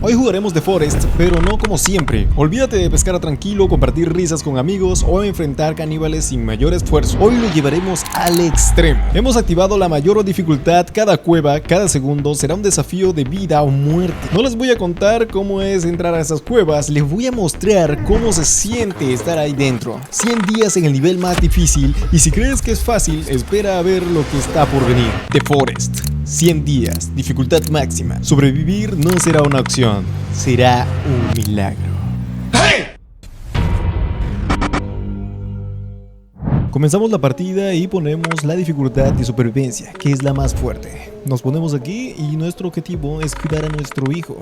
Hoy jugaremos The Forest, pero no como siempre. Olvídate de pescar a tranquilo, compartir risas con amigos o enfrentar caníbales sin mayor esfuerzo. Hoy lo llevaremos al extremo. Hemos activado la mayor dificultad. Cada cueva, cada segundo será un desafío de vida o muerte. No les voy a contar cómo es entrar a esas cuevas, les voy a mostrar cómo se siente estar ahí dentro. 100 días en el nivel más difícil, y si crees que es fácil, espera a ver lo que está por venir. The Forest. 100 días, dificultad máxima. Sobrevivir no será una opción, será un milagro. ¡Hey! Comenzamos la partida y ponemos la dificultad de supervivencia, que es la más fuerte. Nos ponemos aquí y nuestro objetivo es cuidar a nuestro hijo.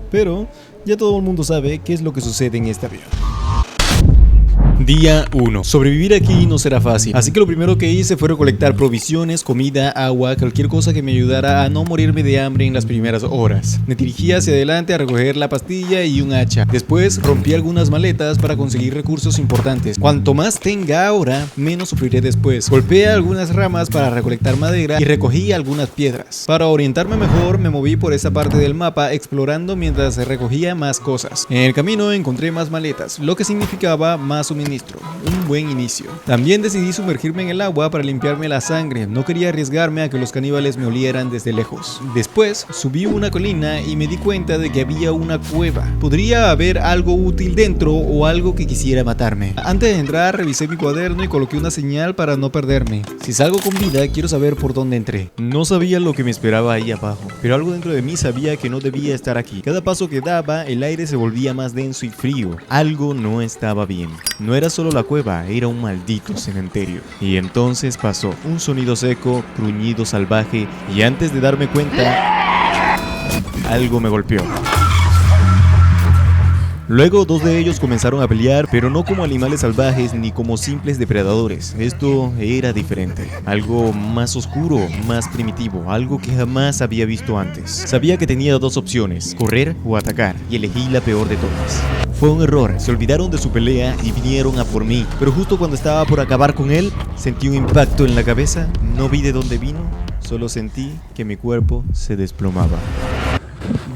Pero ya todo el mundo sabe qué es lo que sucede en este avión. Día 1. Sobrevivir aquí no será fácil, así que lo primero que hice fue recolectar provisiones, comida, agua, cualquier cosa que me ayudara a no morirme de hambre en las primeras horas. Me dirigí hacia adelante a recoger la pastilla y un hacha. Después rompí algunas maletas para conseguir recursos importantes. Cuanto más tenga ahora, menos sufriré después. Golpeé algunas ramas para recolectar madera y recogí algunas piedras. Para orientarme mejor, me moví por esa parte del mapa explorando mientras recogía más cosas. En el camino encontré más maletas, lo que significaba más suministro. Un buen inicio. También decidí sumergirme en el agua para limpiarme la sangre. No quería arriesgarme a que los caníbales me olieran desde lejos. Después subí una colina y me di cuenta de que había una cueva. Podría haber algo útil dentro o algo que quisiera matarme. Antes de entrar revisé mi cuaderno y coloqué una señal para no perderme. Si salgo con vida, quiero saber por dónde entré. No sabía lo que me esperaba ahí abajo, pero algo dentro de mí sabía que no debía estar aquí. Cada paso que daba, el aire se volvía más denso y frío. Algo no estaba bien. No era solo la cueva, era un maldito cementerio. Y entonces pasó un sonido seco, gruñido salvaje, y antes de darme cuenta, algo me golpeó. Luego dos de ellos comenzaron a pelear, pero no como animales salvajes ni como simples depredadores. Esto era diferente, algo más oscuro, más primitivo, algo que jamás había visto antes. Sabía que tenía dos opciones, correr o atacar, y elegí la peor de todas. Fue un error, se olvidaron de su pelea y vinieron a por mí, pero justo cuando estaba por acabar con él, sentí un impacto en la cabeza, no vi de dónde vino, solo sentí que mi cuerpo se desplomaba.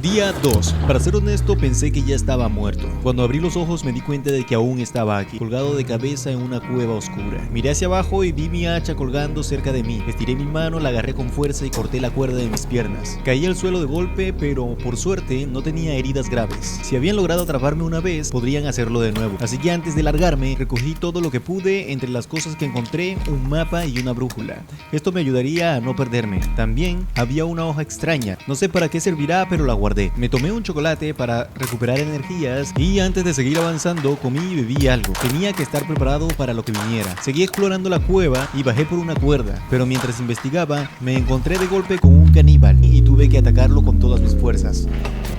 Día 2. Para ser honesto, pensé que ya estaba muerto. Cuando abrí los ojos me di cuenta de que aún estaba aquí, colgado de cabeza en una cueva oscura. Miré hacia abajo y vi mi hacha colgando cerca de mí. Estiré mi mano, la agarré con fuerza y corté la cuerda de mis piernas. Caí al suelo de golpe, pero por suerte no tenía heridas graves. Si habían logrado atraparme una vez, podrían hacerlo de nuevo. Así que antes de largarme, recogí todo lo que pude. Entre las cosas que encontré, un mapa y una brújula. Esto me ayudaría a no perderme. También había una hoja extraña. No sé para qué servirá, pero la guardé. Me tomé un chocolate para recuperar energías y antes de seguir avanzando comí y bebí algo. Tenía que estar preparado para lo que viniera. Seguí explorando la cueva y bajé por una cuerda, pero mientras investigaba me encontré de golpe con un caníbal y tuve que atacarlo con todas mis fuerzas.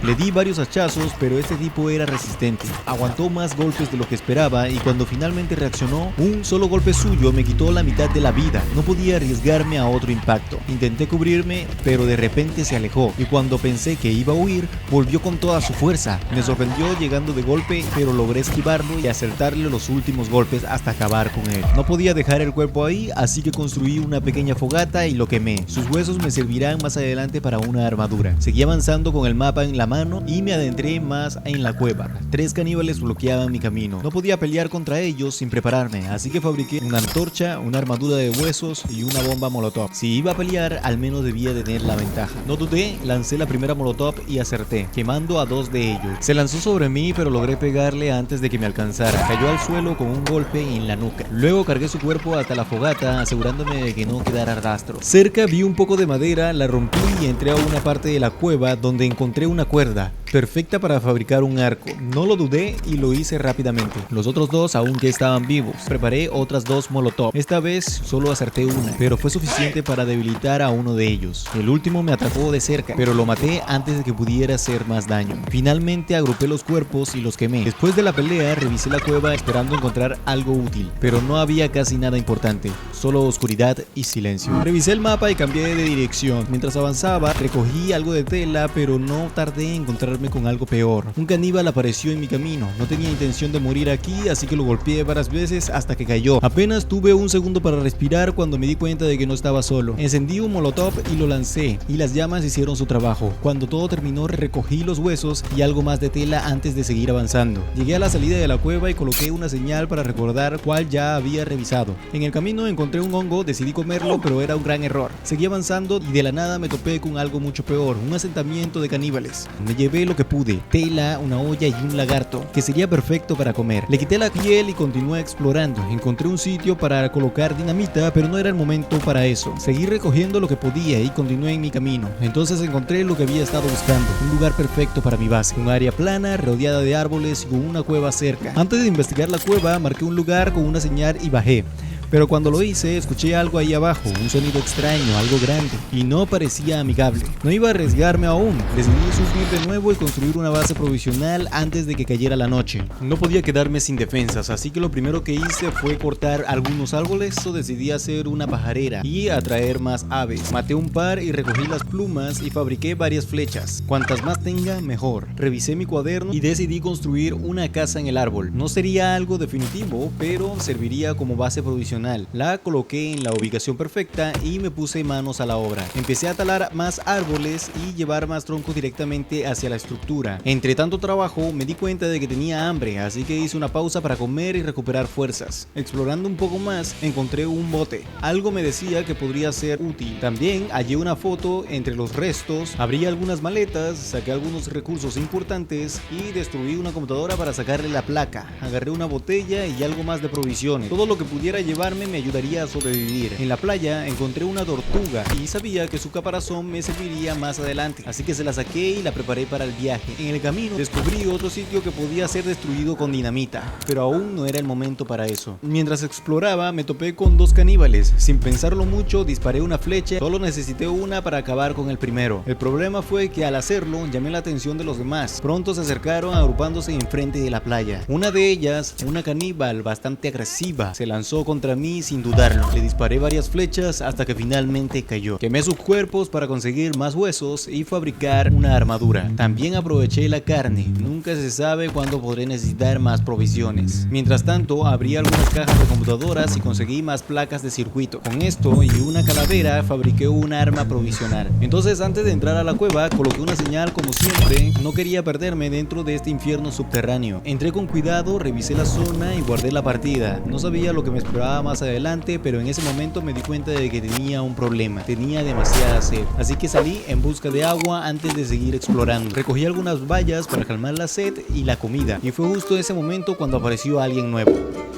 Le di varios hachazos, pero este tipo era resistente. Aguantó más golpes de lo que esperaba y cuando finalmente reaccionó, un solo golpe suyo me quitó la mitad de la vida. No podía arriesgarme a otro impacto. Intenté cubrirme, pero de repente se alejó y cuando pensé que iba a huir, volvió con toda su fuerza. Me sorprendió llegando de golpe, pero logré esquivarlo y acertarle los últimos golpes hasta acabar con él. No podía dejar el cuerpo ahí, así que construí una pequeña fogata y lo quemé. Sus huesos me servirán más adelante para una armadura. Seguí avanzando con el mapa en la mano y me adentré más en la cueva. 3 caníbales bloqueaban mi camino. No podía pelear contra ellos sin prepararme, así que fabriqué una antorcha, una armadura de huesos y una bomba molotov. Si iba a pelear, al menos debía tener la ventaja. No dudé, lancé la primera molotov y acerté, quemando a 2 de ellos. Se lanzó sobre mí, pero logré pegarle antes de que me alcanzara. Cayó al suelo con un golpe en la nuca. Luego cargué su cuerpo hasta la fogata, asegurándome de que no quedara rastro. Cerca vi un poco de madera, la rompí y entré a una parte de la cueva donde encontré una cuerda, perfecta para fabricar un arco. No lo dudé y lo hice rápidamente. Los otros 2 aún que estaban vivos. Preparé otras 2 molotov. Esta vez solo acerté una, pero fue suficiente para debilitar a uno de ellos. El último me atrapó de cerca, pero lo maté antes de que pudiera hacer más daño. Finalmente agrupé los cuerpos y los quemé. Después de la pelea revisé la cueva esperando encontrar algo útil, pero no había casi nada importante, solo oscuridad y silencio. Revisé el mapa y cambié de dirección. Mientras avanzaba recogí algo de tela, pero no tardé en encontrar encontrarme con algo peor. Un caníbal apareció en mi camino. No tenía intención de morir aquí, así que lo golpeé varias veces hasta que cayó. Apenas tuve un segundo para respirar cuando me di cuenta de que no estaba solo. Encendí un molotov y lo lancé, y las llamas hicieron su trabajo. Cuando todo terminó, recogí los huesos y algo más de tela antes de seguir avanzando. Llegué a la salida de la cueva y coloqué una señal para recordar cuál ya había revisado. En el camino encontré un hongo, decidí comerlo, pero era un gran error. Seguí avanzando y de la nada me topé con algo mucho peor, un asentamiento de caníbales. Me llevé lo que pude, tela, una olla y un lagarto, que sería perfecto para comer. Le quité la piel y continué explorando. Encontré un sitio para colocar dinamita, pero no era el momento para eso. Seguí recogiendo lo que podía y continué en mi camino. Entonces encontré lo que había estado buscando, un lugar perfecto para mi base, un área plana, rodeada de árboles y con una cueva cerca. Antes de investigar la cueva, marqué un lugar con una señal y bajé. Pero cuando lo hice, escuché algo ahí abajo, un sonido extraño, algo grande, y no parecía amigable. No iba a arriesgarme aún, decidí subir de nuevo y construir una base provisional antes de que cayera la noche. No podía quedarme sin defensas, así que lo primero que hice fue cortar algunos árboles o decidí hacer una pajarera y atraer más aves. Maté un par y recogí las plumas y fabriqué varias flechas. Cuantas más tenga, mejor. Revisé mi cuaderno y decidí construir una casa en el árbol. No sería algo definitivo, pero serviría como base provisional. La coloqué en la ubicación perfecta y me puse manos a la obra. Empecé a talar más árboles y llevar más troncos directamente hacia la estructura. Entre tanto trabajo me di cuenta de que tenía hambre, así que hice una pausa para comer y recuperar fuerzas. Explorando un poco más, encontré un bote. Algo me decía que podría ser útil. También hallé una foto entre los restos, abrí algunas maletas, saqué algunos recursos importantes y destruí una computadora para sacarle la placa. Agarré una botella y algo más de provisiones. Todo lo que pudiera llevar me ayudaría a sobrevivir. En la playa encontré una tortuga y sabía que su caparazón me serviría más adelante, así que se la saqué y la preparé para el viaje. En el camino descubrí otro sitio que podía ser destruido con dinamita, pero aún no era el momento para eso. Mientras exploraba me topé con dos caníbales. Sin pensarlo mucho disparé una flecha, solo necesité una para acabar con el primero. El problema fue que al hacerlo llamé la atención de los demás. Pronto se acercaron agrupándose enfrente de la playa. Una de ellas, una caníbal bastante agresiva, se lanzó contra mí sin dudarlo. Le disparé varias flechas hasta que finalmente cayó. Quemé sus cuerpos para conseguir más huesos y fabricar una armadura. También aproveché la carne. Nunca se sabe cuándo podré necesitar más provisiones. Mientras tanto, abrí algunas cajas de computadoras y conseguí más placas de circuito. Con esto y una calavera fabriqué un arma provisional. Entonces, antes de entrar a la cueva, coloqué una señal como siempre. No quería perderme dentro de este infierno subterráneo. Entré con cuidado, revisé la zona y guardé la partida. No sabía lo que me esperaba más adelante, pero en ese momento me di cuenta de que tenía un problema. Tenía demasiada sed, así que salí en busca de agua antes de seguir explorando. Recogí algunas bayas para calmar la sed y la comida, y fue justo ese momento cuando apareció alguien nuevo.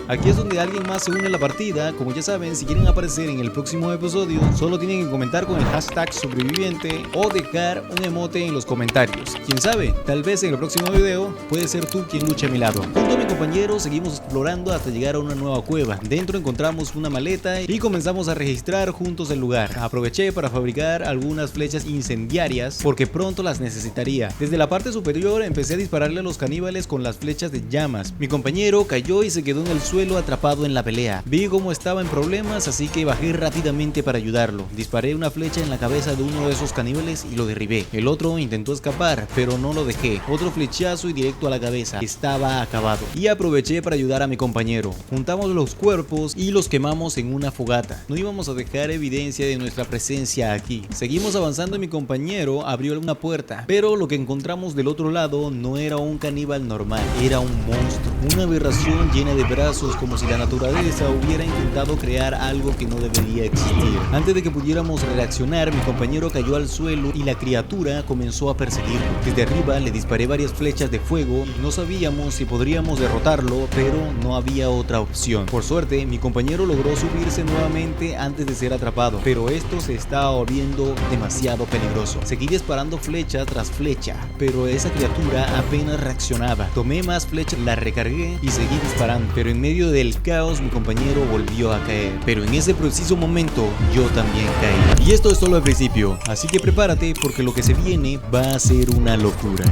Aquí es donde alguien más se une a la partida. Como ya saben, si quieren aparecer en el próximo episodio, solo tienen que comentar con el hashtag sobreviviente o dejar un emote en los comentarios. Quién sabe, tal vez en el próximo video puede ser tú quien luche a mi lado. Junto a mi compañero seguimos explorando hasta llegar a una nueva cueva. Dentro encontramos una maleta y comenzamos a registrar juntos el lugar. Aproveché para fabricar algunas flechas incendiarias porque pronto las necesitaría. Desde la parte superior empecé a dispararle a los caníbales con las flechas de llamas. Mi compañero cayó y se quedó en el suelo atrapado en la pelea. Vi cómo estaba en problemas, así que bajé rápidamente para ayudarlo. Disparé una flecha en la cabeza de uno de esos caníbales y lo derribé. El otro intentó escapar, pero no lo dejé. Otro flechazo y directo a la cabeza. Estaba acabado. Y aproveché para ayudar a mi compañero. Juntamos los cuerpos y los quemamos en una fogata. No íbamos a dejar evidencia de nuestra presencia aquí. Seguimos avanzando y mi compañero abrió una puerta, pero lo que encontramos del otro lado no era un caníbal normal, era un monstruo, una aberración llena de brazos, como si la naturaleza hubiera intentado crear algo que no debería existir. Antes de que pudiéramos reaccionar, mi compañero cayó al suelo y la criatura comenzó a perseguirlo. Desde arriba le disparé varias flechas de fuego. No sabíamos si podríamos derrotarlo, pero no había otra opción. Por suerte, mi compañero logró subirse nuevamente antes de ser atrapado, pero esto se estaba volviendo demasiado peligroso. Seguí disparando flecha tras flecha, pero esa criatura apenas reaccionaba. Tomé más flechas, la recargué y seguí disparando, pero en medio del caos mi compañero volvió a caer. Pero en ese preciso momento yo también caí. Y esto es solo el principio, así que prepárate porque lo que se viene va a ser una locura.